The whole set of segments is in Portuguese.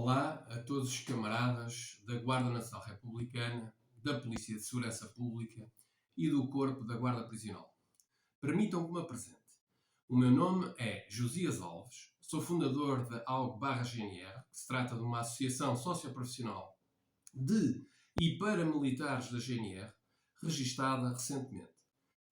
Olá a todos os camaradas da Guarda Nacional Republicana, da Polícia de Segurança Pública e do Corpo da Guarda Prisional. Permitam que me apresente. O meu nome é Josias Alves, sou fundador da AUG/GNR, que se trata de uma associação socioprofissional de e para militares da GNR, registada recentemente.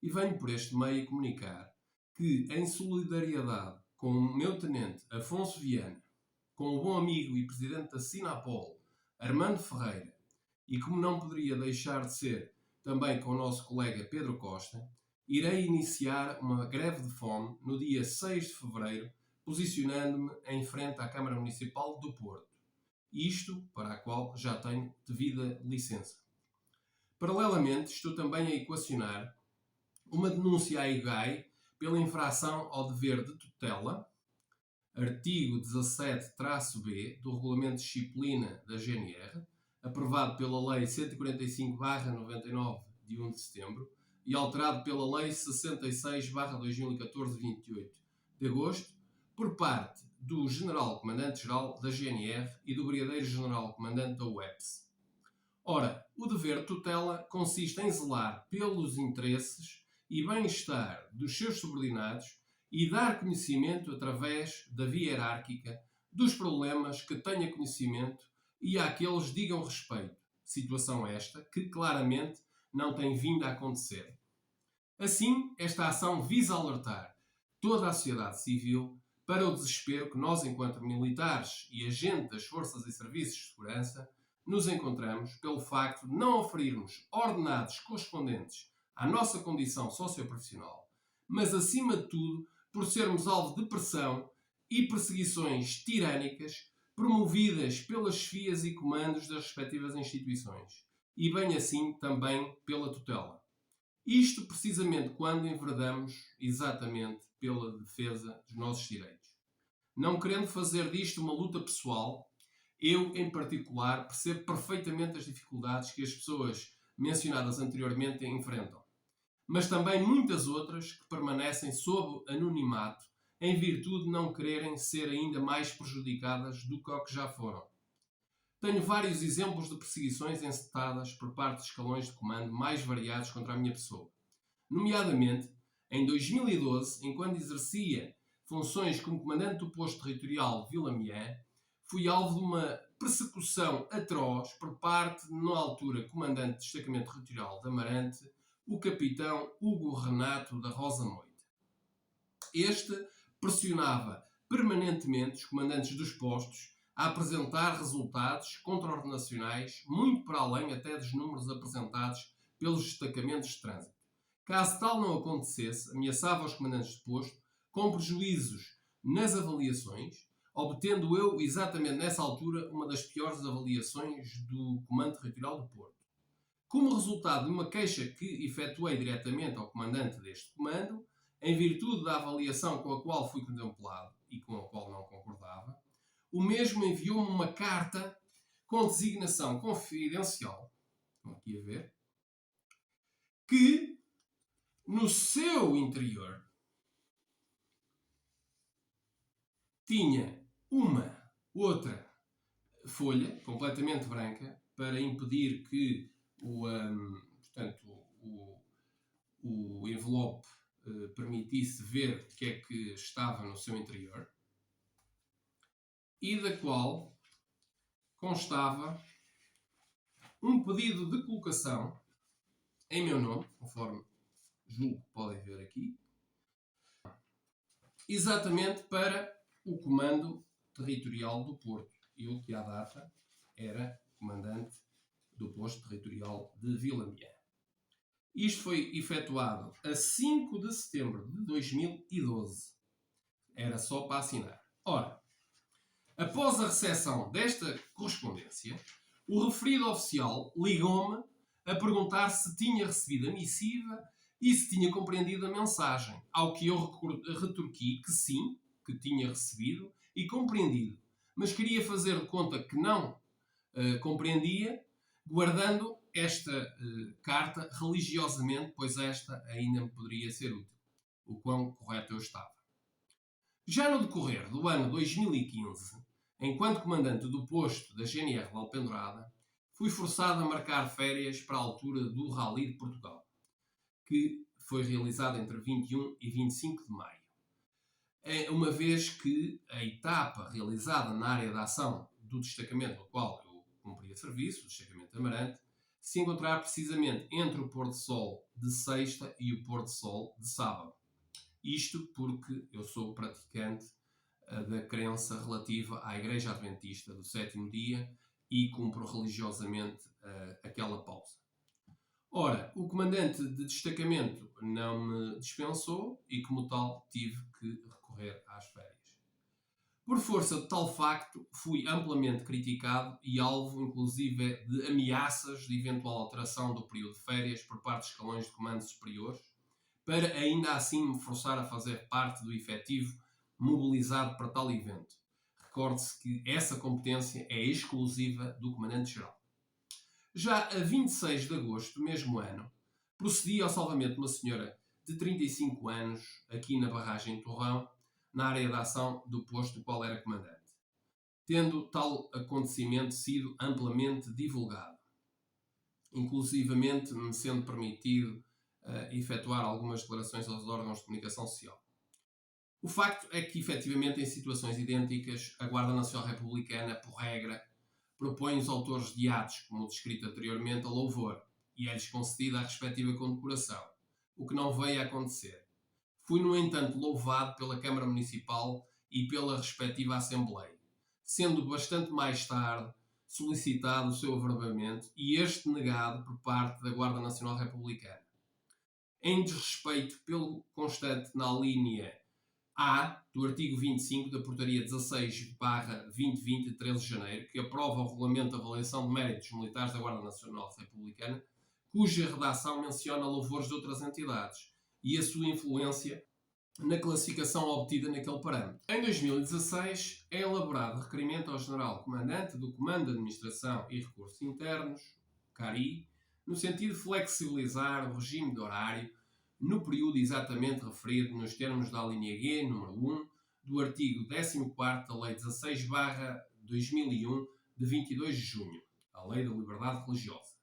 E venho por este meio comunicar que, em solidariedade com o meu tenente Afonso Viana, com o bom amigo e presidente da Sinapol, Armando Ferreira, e como não poderia deixar de ser também com o nosso colega Pedro Costa, irei iniciar uma greve de fome no dia 6 de fevereiro, posicionando-me em frente à Câmara Municipal do Porto. Isto para a qual já tenho devida licença. Paralelamente, estou também a equacionar uma denúncia à IGAI pela infração ao dever de tutela, artigo 17-B do Regulamento de Disciplina da GNR, aprovado pela Lei 145/99, de 1 de setembro, e alterado pela Lei 66/2014, de 28 de agosto, por parte do General Comandante-Geral da GNR e do Brigadeiro General Comandante da UEPS. Ora, o dever de tutela consiste em zelar pelos interesses e bem-estar dos seus subordinados e dar conhecimento através da via hierárquica dos problemas que tenha conhecimento e àqueles digam respeito, situação esta que claramente não tem vindo a acontecer. Assim, esta ação visa alertar toda a sociedade civil para o desespero que nós, enquanto militares e agentes das forças e serviços de segurança, nos encontramos pelo facto de não oferirmos ordenados correspondentes à nossa condição socioprofissional, mas, acima de tudo, por sermos alvo de pressão e perseguições tirânicas promovidas pelas chefias e comandos das respectivas instituições, e bem assim também pela tutela. Isto precisamente quando enverdamos exatamente pela defesa dos nossos direitos. Não querendo fazer disto uma luta pessoal, eu, em particular, percebo perfeitamente as dificuldades que as pessoas mencionadas anteriormente enfrentam, mas também muitas outras que permanecem sob anonimato em virtude de não quererem ser ainda mais prejudicadas do que o que já foram. Tenho vários exemplos de perseguições encetadas por parte de escalões de comando mais variados contra a minha pessoa. Nomeadamente, em 2012, enquanto exercia funções como comandante do posto territorial de Vila-Miã, fui alvo de uma persecução atroz por parte, na altura, comandante do destacamento territorial de Amarante, o capitão Hugo Renato da Rosa Moita. Este pressionava permanentemente os comandantes dos postos a apresentar resultados contraordenacionais muito para além até dos números apresentados pelos destacamentos de trânsito. Caso tal não acontecesse, ameaçava os comandantes de posto com prejuízos nas avaliações, obtendo eu, exatamente nessa altura, uma das piores avaliações do Comando Territorial do Porto. Como resultado de uma queixa que efetuei diretamente ao comandante deste comando, em virtude da avaliação com a qual fui contemplado e com a qual não concordava, o mesmo enviou-me uma carta com designação confidencial, estão aqui a ver, que no seu interior tinha uma outra folha completamente branca para impedir que o envelope permitisse ver o que é que estava no seu interior, e da qual constava um pedido de colocação em meu nome, conforme julgo que podem ver aqui, exatamente para o Comando Territorial do Porto. Eu, que à data era comandante do posto territorial de Vila-Miã. Isto foi efetuado a 5 de setembro de 2012. Era só para assinar. Ora, após a recepção desta correspondência, o referido oficial ligou-me a perguntar se tinha recebido a missiva e se tinha compreendido a mensagem, ao que eu retorqui que sim, que tinha recebido e compreendido, mas queria fazer de conta que não compreendia, guardando esta carta religiosamente, pois esta ainda me poderia ser útil, o quão correto eu estava. Já no decorrer do ano 2015, enquanto comandante do posto da GNR de Alpendurada, fui forçado a marcar férias para a altura do Rally de Portugal, que foi realizado entre 21 e 25 de maio. Uma vez que a etapa realizada na área de ação do destacamento no qual eu cumpria serviço, o destacamento Amarante, se encontrava precisamente entre o pôr do sol de sexta e o pôr do sol de sábado. Isto porque eu sou praticante da crença relativa à Igreja Adventista do sétimo dia e cumpro religiosamente aquela pausa. Ora, o comandante de destacamento não me dispensou e, como tal, tive que recorrer às férias. Por força de tal facto, fui amplamente criticado e alvo, inclusive, de ameaças de eventual alteração do período de férias por parte de escalões de comando superiores, para ainda assim me forçar a fazer parte do efetivo mobilizado para tal evento. Recorde-se que essa competência é exclusiva do Comandante-Geral. Já a 26 de agosto do mesmo ano, procedi ao salvamento de uma senhora de 35 anos, aqui na barragem de Torrão, na área de ação do posto do qual era comandante, tendo tal acontecimento sido amplamente divulgado, inclusivamente me sendo permitido efetuar algumas declarações aos órgãos de comunicação social. O facto é que, efetivamente, em situações idênticas, a Guarda Nacional Republicana, por regra, propõe os autores de atos, como descrito anteriormente, a louvor, e é-lhes concedida a respectiva condecoração, o que não veio a acontecer. Fui, no entanto, louvado pela Câmara Municipal e pela respectiva Assembleia, sendo bastante mais tarde solicitado o seu averbamento e este negado por parte da Guarda Nacional Republicana. Em desrespeito pelo constante na linha A do artigo 25 da Portaria 16/2020 de 13 de janeiro, que aprova o Regulamento de Avaliação de Méritos Militares da Guarda Nacional Republicana, cuja redação menciona louvores de outras entidades e a sua influência na classificação obtida naquele parâmetro. Em 2016, é elaborado requerimento ao General Comandante do Comando de Administração e Recursos Internos, CARI, no sentido de flexibilizar o regime de horário no período exatamente referido nos termos da linha G, número 1, do artigo 14º da Lei 16/2001, de 22 de junho, a Lei da Liberdade Religiosa,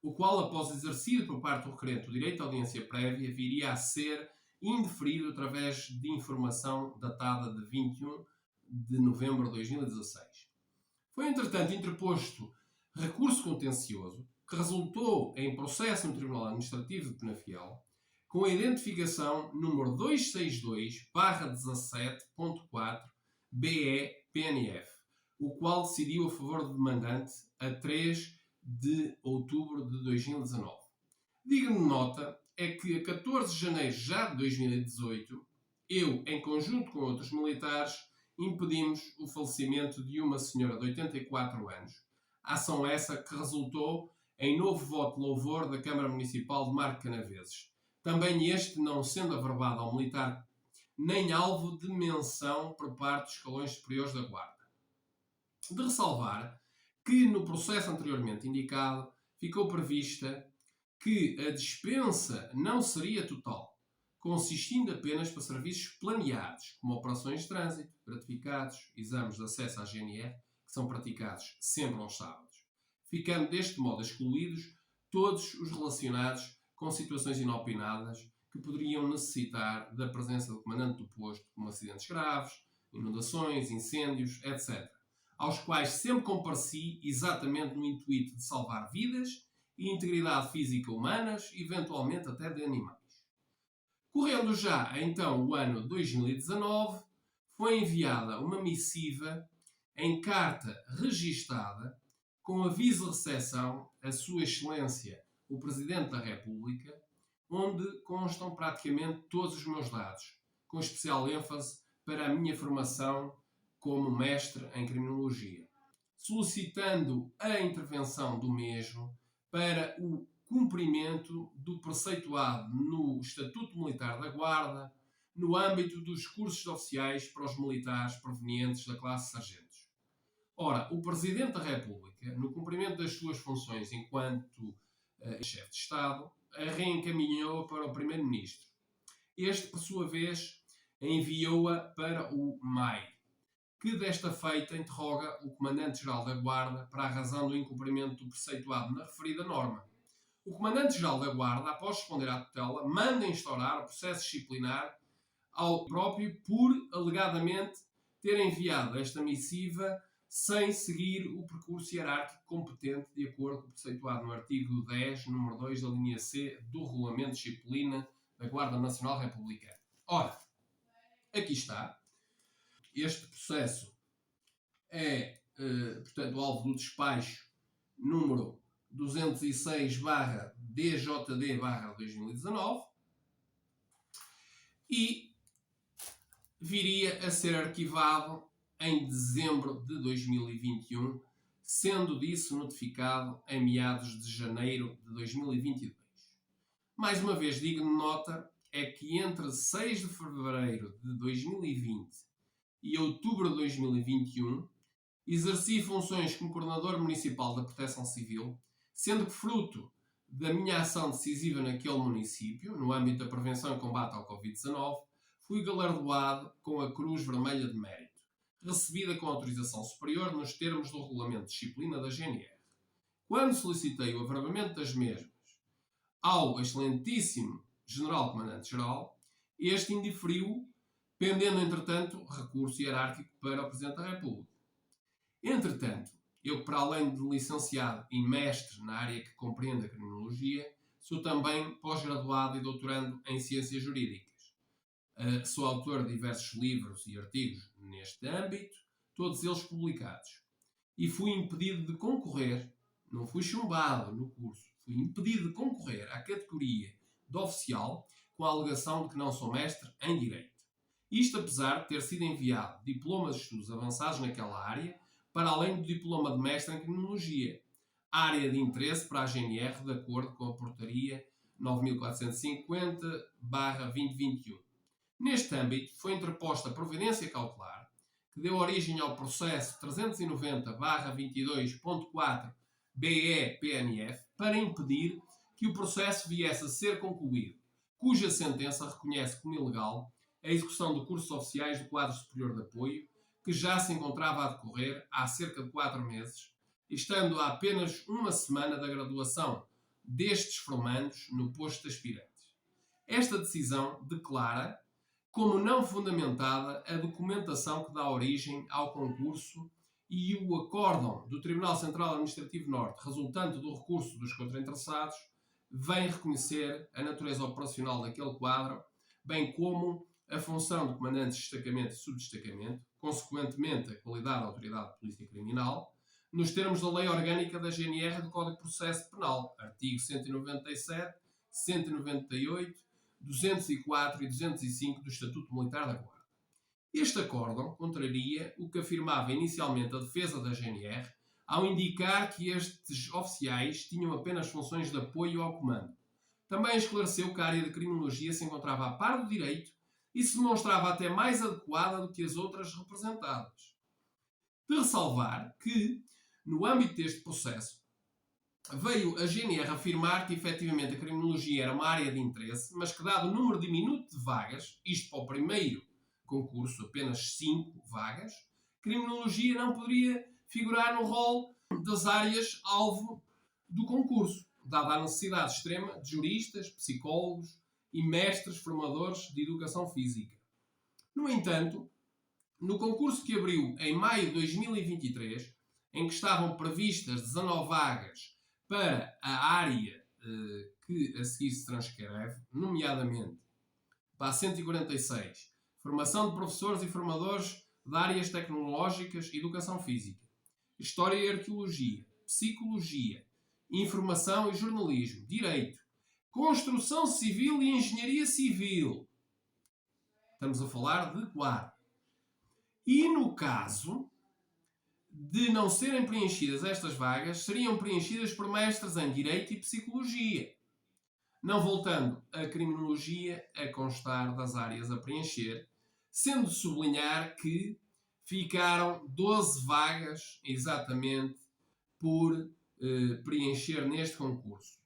o qual, após exercido por parte do requerente o direito à audiência prévia, viria a ser indeferido através de informação datada de 21 de novembro de 2016. Foi, entretanto, interposto recurso contencioso que resultou em processo no Tribunal Administrativo de Penafiel, com a identificação número 262/17.4 BE-PNF, o qual decidiu a favor do demandante a 3 de outubro de 2019. Digno de nota é que a 14 de janeiro já de 2018, eu, em conjunto com outros militares, impedimos o falecimento de uma senhora de 84 anos. Ação essa que resultou em novo voto de louvor da Câmara Municipal de Marco Canaveses. Também este não sendo averbado ao militar nem alvo de menção por parte dos escalões superiores da Guarda. De ressalvar que no processo anteriormente indicado ficou prevista que a dispensa não seria total, consistindo apenas para serviços planeados, como operações de trânsito, gratificados, exames de acesso à GNR, que são praticados sempre aos sábados, ficando deste modo excluídos todos os relacionados com situações inopinadas que poderiam necessitar da presença do comandante do posto, como acidentes graves, inundações, incêndios, etc., aos quais sempre compareci exatamente no intuito de salvar vidas e integridade física humanas, eventualmente até de animais. Correndo já, então, o ano 2019, foi enviada uma missiva em carta registada com aviso de recepção a Sua Excelência, o Presidente da República, onde constam praticamente todos os meus dados, com especial ênfase para a minha formação como mestre em criminologia, solicitando a intervenção do mesmo para o cumprimento do preceituado no Estatuto Militar da Guarda, no âmbito dos cursos oficiais para os militares provenientes da classe sargentos. Ora, o Presidente da República, no cumprimento das suas funções enquanto chefe de Estado, a reencaminhou para o Primeiro-Ministro. Este, por sua vez, enviou-a para o MAI, que desta feita interroga o Comandante-Geral da Guarda para a razão do incumprimento do preceituado na referida norma. O Comandante-Geral da Guarda, após responder à tutela, manda instaurar o processo disciplinar ao próprio por, alegadamente, ter enviado esta missiva sem seguir o percurso hierárquico competente de acordo com o preceituado no artigo 10, número 2 da linha C do Regulamento de Disciplina da Guarda Nacional Republicana. Ora, aqui está. Este processo é, portanto, alvo do despacho número 206/DJD/2019 e viria a ser arquivado em dezembro de 2021, sendo disso notificado em meados de janeiro de 2022. Mais uma vez, digno de nota é que entre 6 de fevereiro de 2020 e outubro de 2021, exerci funções como Coordenador Municipal da Proteção Civil, sendo que fruto da minha ação decisiva naquele município, no âmbito da prevenção e combate ao Covid-19, fui galardoado com a Cruz Vermelha de Mérito, recebida com autorização superior nos termos do Regulamento de Disciplina da GNR. Quando solicitei o averbamento das mesmas ao excelentíssimo General Comandante-Geral, este indiferiu, pendendo, entretanto, recurso hierárquico para o Presidente da República. Entretanto, eu, para além de licenciado e mestre na área que compreende a criminologia, sou também pós-graduado e doutorando em Ciências Jurídicas. Sou autor de diversos livros e artigos neste âmbito, todos eles publicados. E fui impedido de concorrer, não fui chumbado no curso, fui impedido de concorrer à categoria de oficial com a alegação de que não sou mestre em Direito. Isto apesar de ter sido enviado diplomas de estudos avançados naquela área, para além do diploma de mestre em Criminologia, área de interesse para a GNR, de acordo com a Portaria 9450/2021. Neste âmbito, foi interposta a providência cautelar, que deu origem ao processo 390/22.4 BE-PNF, para impedir que o processo viesse a ser concluído, cuja sentença reconhece como ilegal a execução de cursos oficiais do quadro superior de apoio, que já se encontrava a decorrer há cerca de 4 meses, estando a apenas uma semana da graduação destes formandos no posto de aspirantes. Esta decisão declara como não fundamentada a documentação que dá origem ao concurso e o acórdão do Tribunal Central Administrativo Norte, resultante do recurso dos contrainteressados, vem reconhecer a natureza operacional daquele quadro, bem como a função de comandantes de destacamento e subdestacamento, consequentemente a qualidade da autoridade de polícia criminal, nos termos da Lei Orgânica da GNR do Código de Processo Penal, artigo 197, 198, 204 e 205 do Estatuto Militar da Guarda. Este acórdão contraria o que afirmava inicialmente a defesa da GNR ao indicar que estes oficiais tinham apenas funções de apoio ao comando. Também esclareceu que a área de criminologia se encontrava a par do direito e se demonstrava até mais adequada do que as outras representadas. De ressalvar que, no âmbito deste processo, veio a GNR afirmar que efetivamente a criminologia era uma área de interesse, mas que, dado o número diminuto de vagas, isto para o primeiro concurso, apenas 5 vagas, criminologia não poderia figurar no rol das áreas alvo do concurso, dada a necessidade extrema de juristas, psicólogos e mestres formadores de educação física. No entanto, no concurso que abriu em maio de 2023, em que estavam previstas 19 vagas para a área que a seguir se transcreve, nomeadamente para a 146, formação de professores e formadores de áreas tecnológicas e educação física, história e arqueologia, psicologia, informação e jornalismo, direito, construção civil e engenharia civil. Estamos a falar de 4. E no caso de não serem preenchidas estas vagas, seriam preenchidas por mestres em Direito e Psicologia, não voltando a Criminologia a constar das áreas a preencher, sendo de sublinhar que ficaram 12 vagas, exatamente, por preencher neste concurso,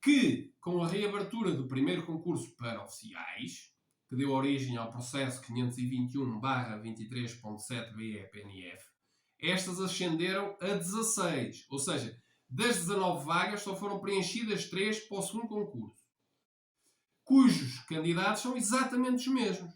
que, com a reabertura do primeiro concurso para oficiais, que deu origem ao processo 521/23.7/BE-PNF, estas ascenderam a 16, ou seja, das 19 vagas só foram preenchidas 3 para o segundo concurso, cujos candidatos são exatamente os mesmos.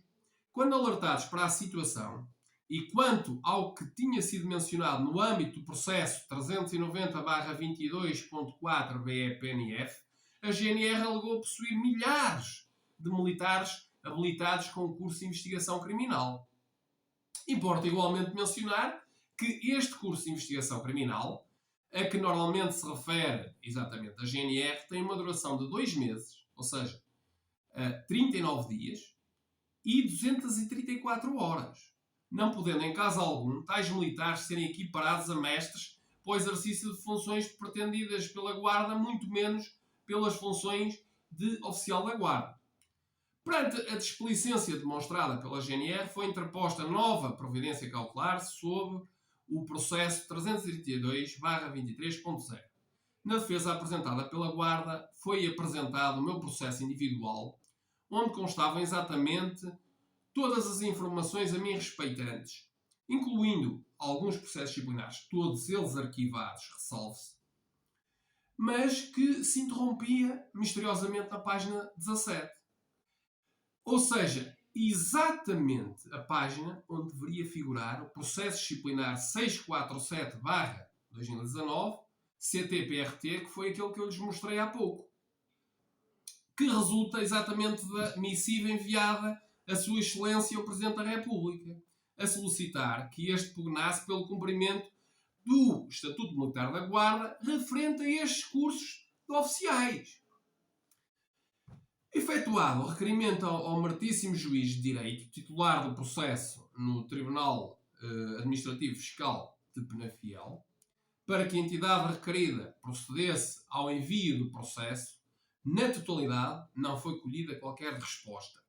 Quando alertados para a situação e quanto ao que tinha sido mencionado no âmbito do processo 390/22.4/BE-PNF, a GNR alegou possuir milhares de militares habilitados com o curso de investigação criminal. Importa igualmente mencionar que este curso de investigação criminal, a que normalmente se refere exatamente a GNR, tem uma duração de 2 meses, ou seja, 39 dias e 234 horas, não podendo em caso algum tais militares serem equiparados a mestres para o exercício de funções pretendidas pela Guarda, muito menos pelas funções de oficial da Guarda. Perante a displicência demonstrada pela GNR, foi interposta nova providência cautelar sob o processo 332/23.0. Na defesa apresentada pela Guarda, foi apresentado o meu processo individual, onde constavam exatamente todas as informações a mim respeitantes, incluindo alguns processos disciplinares, todos eles arquivados, ressalve-se, mas que se interrompia misteriosamente na página 17. Ou seja, exatamente a página onde deveria figurar o processo disciplinar 647/2019, CT-PRT, que foi aquele que eu lhes mostrei há pouco, que resulta exatamente da missiva enviada a Sua Excelência o Presidente da República, a solicitar que este pugnasse pelo cumprimento do Estatuto Militar da Guarda referente a estes cursos de oficiais. Efetuado o requerimento ao Meritíssimo Juiz de Direito, titular do processo no Tribunal Administrativo Fiscal de Penafiel, para que a entidade requerida procedesse ao envio do processo, na totalidade não foi colhida qualquer resposta.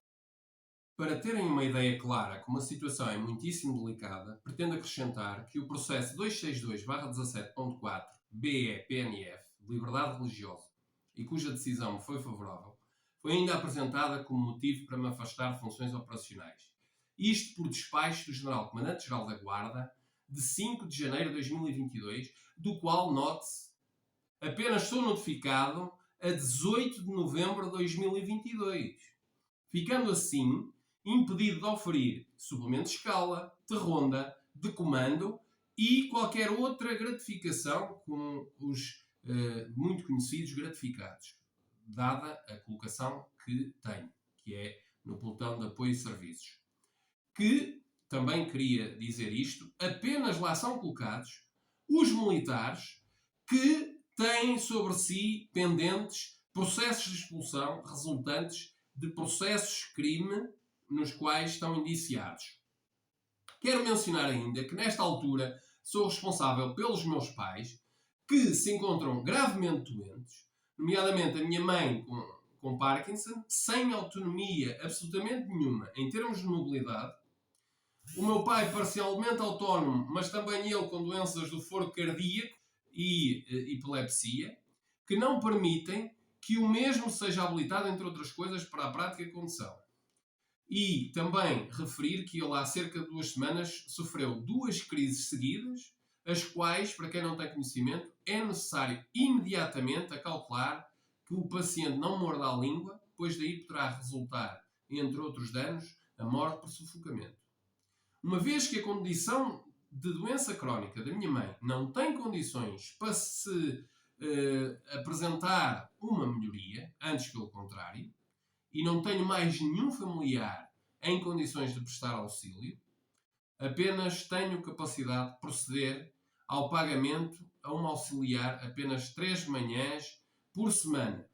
Para terem uma ideia clara como a situação é muitíssimo delicada, pretendo acrescentar que o processo 262/17.4 BE-PNF, Liberdade Religiosa, e cuja decisão me foi favorável, foi ainda apresentada como motivo para me afastar de funções operacionais. Isto por despacho do General Comandante-Geral da Guarda, de 5 de janeiro de 2022, do qual, note-se, apenas sou notificado a 18 de novembro de 2022, ficando assim impedido de oferir suplemento de escala, de ronda, de comando e qualquer outra gratificação com os muito conhecidos gratificados, dada a colocação que tenho, que é no pelotão de apoio e serviços. Que, também queria dizer isto, apenas lá são colocados os militares que têm sobre si pendentes processos de expulsão resultantes de processos de crime nos quais estão indiciados. Quero mencionar ainda que nesta altura sou responsável pelos meus pais que se encontram gravemente doentes, nomeadamente a minha mãe com Parkinson, sem autonomia absolutamente nenhuma em termos de mobilidade, o meu pai parcialmente autónomo, mas também ele com doenças do foro cardíaco e epilepsia, que não permitem que o mesmo seja habilitado, entre outras coisas, para a prática de condução. E também referir que ele há cerca de 2 semanas sofreu 2 crises seguidas, as quais, para quem não tem conhecimento, é necessário imediatamente acautelar que o paciente não morda a língua, pois daí poderá resultar, entre outros danos, a morte por sufocamento. Uma vez que a condição de doença crónica da minha mãe não tem condições para se apresentar uma melhoria, antes pelo contrário, e não tenho mais nenhum familiar em condições de prestar auxílio, apenas tenho capacidade de proceder ao pagamento a um auxiliar apenas 3 manhãs por semana,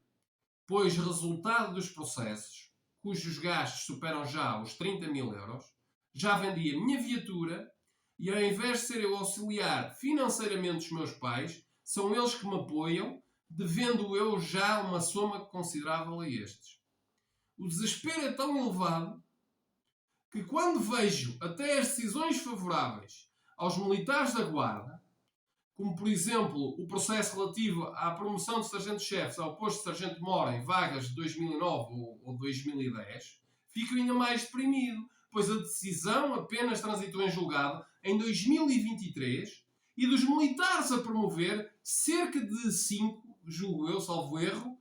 pois resultado dos processos, cujos gastos superam já os 30.000 euros, já vendi a minha viatura e ao invés de ser eu auxiliar financeiramente os meus pais, são eles que me apoiam, devendo eu já uma soma considerável a estes. O desespero é tão elevado que quando vejo até as decisões favoráveis aos militares da Guarda, como por exemplo o processo relativo à promoção de sargento-chefes ao posto de sargento-mor em vagas de 2009 ou 2010, fico ainda mais deprimido, pois a decisão apenas transitou em julgado em 2023 e dos militares a promover, cerca de 5, julgo eu, salvo erro,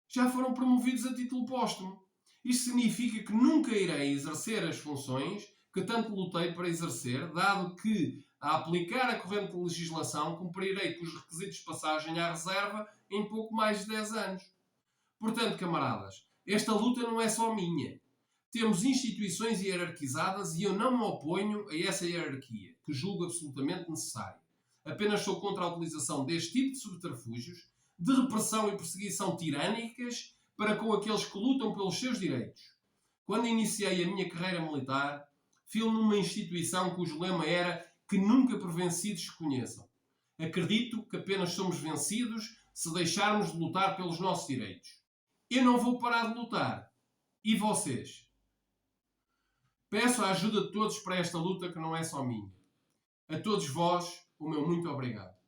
já foram promovidos a título póstumo. Isto significa que nunca irei exercer as funções que tanto lutei para exercer, dado que, a aplicar a corrente legislação, cumprirei com os requisitos de passagem à reserva em pouco mais de 10 anos. Portanto, camaradas, esta luta não é só minha. Temos instituições hierarquizadas e eu não me oponho a essa hierarquia, que julgo absolutamente necessária. Apenas sou contra a utilização deste tipo de subterfúgios, de repressão e perseguição tirânicas para com aqueles que lutam pelos seus direitos. Quando iniciei a minha carreira militar, fui numa instituição cujo lema era que nunca por vencidos se conheçam. Acredito que apenas somos vencidos se deixarmos de lutar pelos nossos direitos. Eu não vou parar de lutar. E vocês? Peço a ajuda de todos para esta luta que não é só minha. A todos vós, o meu muito obrigado.